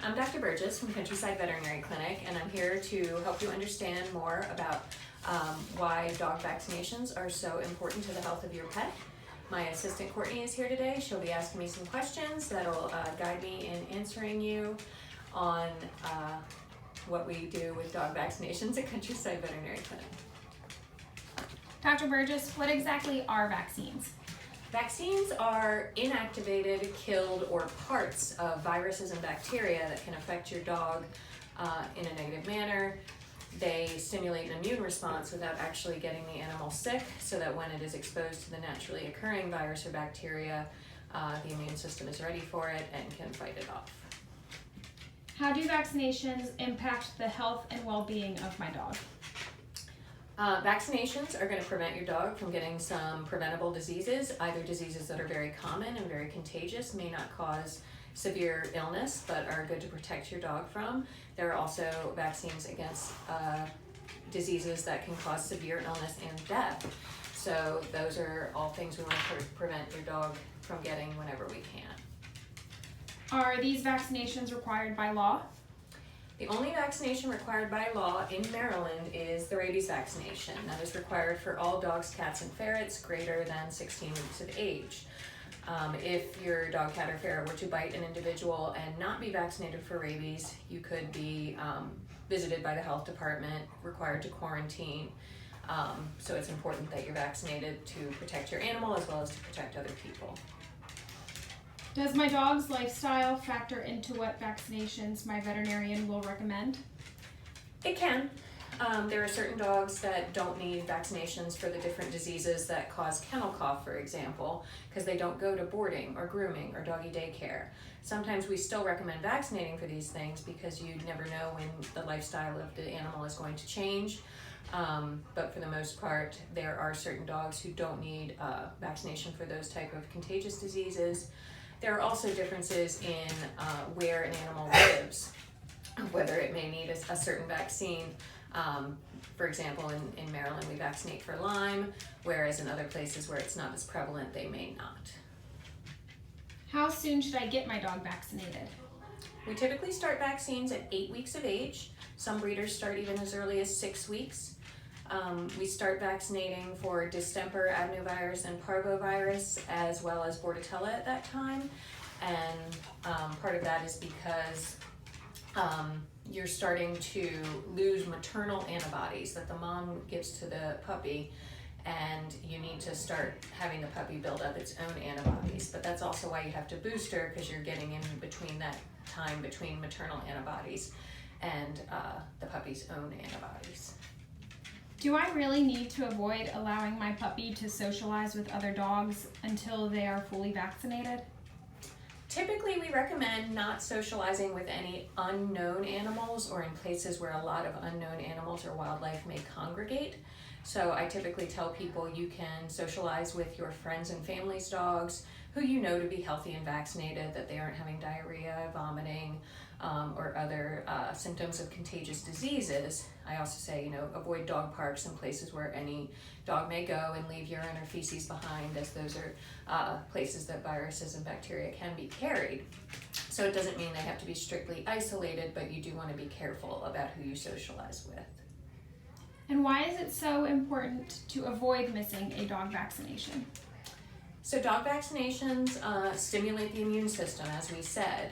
I'm Dr. Burgess from Countryside Veterinary Clinic, and I'm here to help you understand more about why dog vaccinations are so important to the health of your pet. My assistant Courtney is here today. She'll be asking me some questions that'll guide me in answering you on what we do with dog vaccinations at Countryside Veterinary Clinic. Dr. Burgess, what exactly are vaccines? Vaccines are inactivated, killed, or parts of viruses and bacteria that can affect your dog in a negative manner. They stimulate an immune response without actually getting the animal sick, so that when it is exposed to the naturally occurring virus or bacteria, the immune system is ready for it and can fight it off. How do vaccinations impact the health and well-being of my dog? Vaccinations are going to prevent your dog from getting some preventable diseases, either diseases that are very common and very contagious, may not cause severe illness, but are good to protect your dog from. There are also vaccines against diseases that can cause severe illness and death. So those are all things we want to prevent your dog from getting whenever we can. Are these vaccinations required by law? The only vaccination required by law in Maryland is the rabies vaccination. That is required for all dogs, cats, and ferrets greater than 16 weeks of age. If your dog, cat, or ferret were to bite an individual and not be vaccinated for rabies, you could be visited by the health department, required to quarantine. So it's important that you're vaccinated to protect your animal as well as to protect other people. Does my dog's lifestyle factor into what vaccinations my veterinarian will recommend? It can. There are certain dogs that don't need vaccinations for the different diseases that cause kennel cough, for example, because they don't go to boarding or grooming or doggy daycare. Sometimes we still recommend vaccinating for these things because you never know when the lifestyle of the animal is going to change. But for the most part, there are certain dogs who don't need vaccination for those type of contagious diseases. There are also differences in where an animal lives, whether it may need a certain vaccine. For example, in Maryland, we vaccinate for Lyme, whereas in other places where it's not as prevalent, they may not. How soon should I get my dog vaccinated? We typically start vaccines at 8 weeks of age. Some breeders start even as early as 6 weeks. We start vaccinating for distemper, adenovirus, and parvovirus, as well as bordetella at that time. And part of that is because you're starting to lose maternal antibodies that the mom gives to the puppy, and you need to start having the puppy build up its own antibodies. But that's also why you have to boost her, because you're getting in between that time between maternal antibodies and the puppy's own antibodies. Do I really need to avoid allowing my puppy to socialize with other dogs until they are fully vaccinated? Typically, we recommend not socializing with any unknown animals or in places where a lot of unknown animals or wildlife may congregate. So I typically tell people you can socialize with your friends and family's dogs who you know to be healthy and vaccinated, that they aren't having diarrhea, vomiting, or other symptoms of contagious diseases. I also say, avoid dog parks and places where any dog may go and leave urine or feces behind, as those are places that viruses and bacteria can be carried. So it doesn't mean they have to be strictly isolated, but you do want to be careful about who you socialize with. And why is it so important to avoid missing a dog vaccination? So dog vaccinations stimulate the immune system, as we said.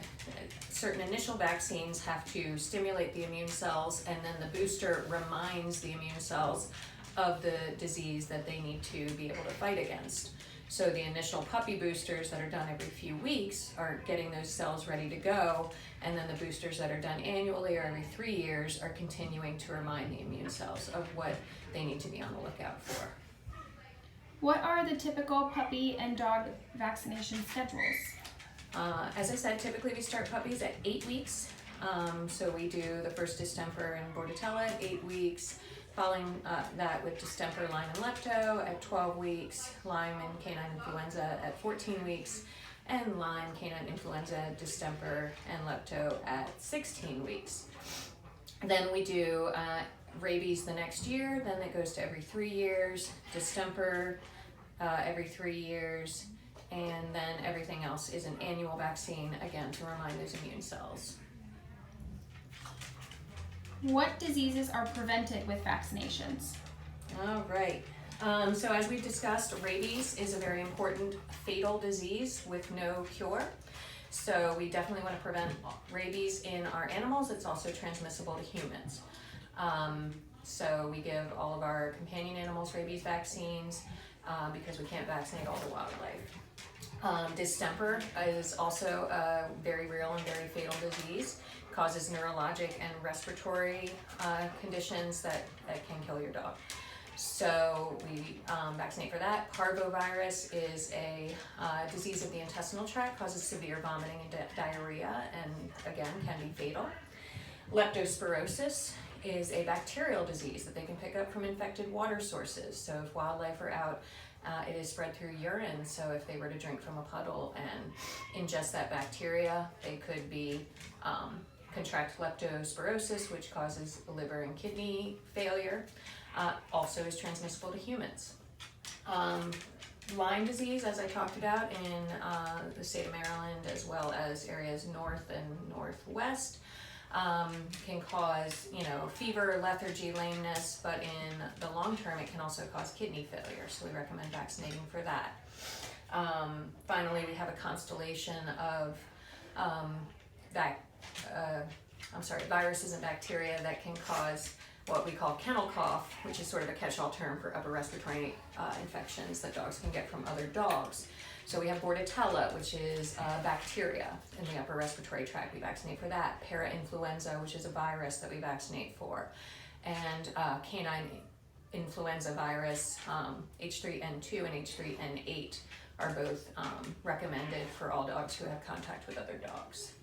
Certain initial vaccines have to stimulate the immune cells, and then the booster reminds the immune cells of the disease that they need to be able to fight against. So the initial puppy boosters that are done every few weeks are getting those cells ready to go, and then the boosters that are done annually or every 3 years are continuing to remind the immune cells of what they need to be on the lookout for. What are the typical puppy and dog vaccination schedules? As I said, typically we start puppies at 8 weeks. So we do the first distemper and bordetella at 8 weeks, following that with distemper, Lyme, and lepto at 12 weeks, Lyme and canine influenza at 14 weeks, and Lyme, canine influenza, distemper, and lepto at 16 weeks. Then we do rabies the next year, then it goes to every 3 years, distemper every 3 years, and then everything else is an annual vaccine, again, to remind those immune cells. What diseases are prevented with vaccinations? All right. So as we've discussed, rabies is a very important fatal disease with no cure. So we definitely want to prevent rabies in our animals. It's also transmissible to humans. So we give all of our companion animals rabies vaccines because we can't vaccinate all the wildlife. Distemper is also a very real and very fatal disease. It causes neurologic and respiratory conditions that can kill your dog. So we vaccinate for that. Parvovirus is a disease of the intestinal tract, causes severe vomiting and diarrhea, and again can be fatal. Leptospirosis is a bacterial disease that they can pick up from infected water sources. So if wildlife are out, it is spread through urine. So if they were to drink from a puddle and ingest that bacteria, they could be contract leptospirosis, which causes liver and kidney failure. Also is transmissible to humans. Lyme disease, as I talked about, in the state of Maryland as well as areas north and northwest, can cause, fever, lethargy, lameness, but in the long term it can also cause kidney failure, so we recommend vaccinating for that. Finally, we have a constellation of viruses and bacteria that can cause what we call kennel cough, which is sort of a catch-all term for upper respiratory infections that dogs can get from other dogs. So we have Bordetella, which is bacteria in the upper respiratory tract. We vaccinate for that. Parainfluenza, which is a virus that we vaccinate for. And canine influenza virus, H3N2 and H3N8 are both recommended for all dogs who have contact with other dogs.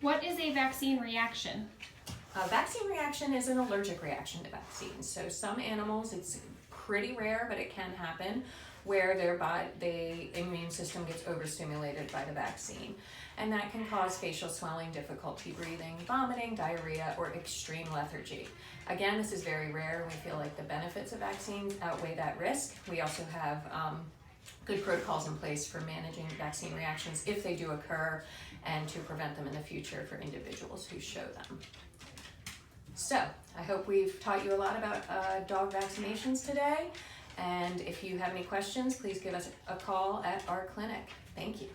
What is a vaccine reaction? A vaccine reaction is an allergic reaction to vaccines. So some animals, it's pretty rare, but it can happen, where the immune system gets overstimulated by the vaccine. And that can cause facial swelling, difficulty breathing, vomiting, diarrhea, or extreme lethargy. Again, this is very rare. We feel like the benefits of vaccines outweigh that risk. We also have good protocols in place for managing vaccine reactions if they do occur, and to prevent them in the future for individuals who show them. So, I hope we've taught you a lot about dog vaccinations today, and if you have any questions, please give us a call at our clinic. Thank you.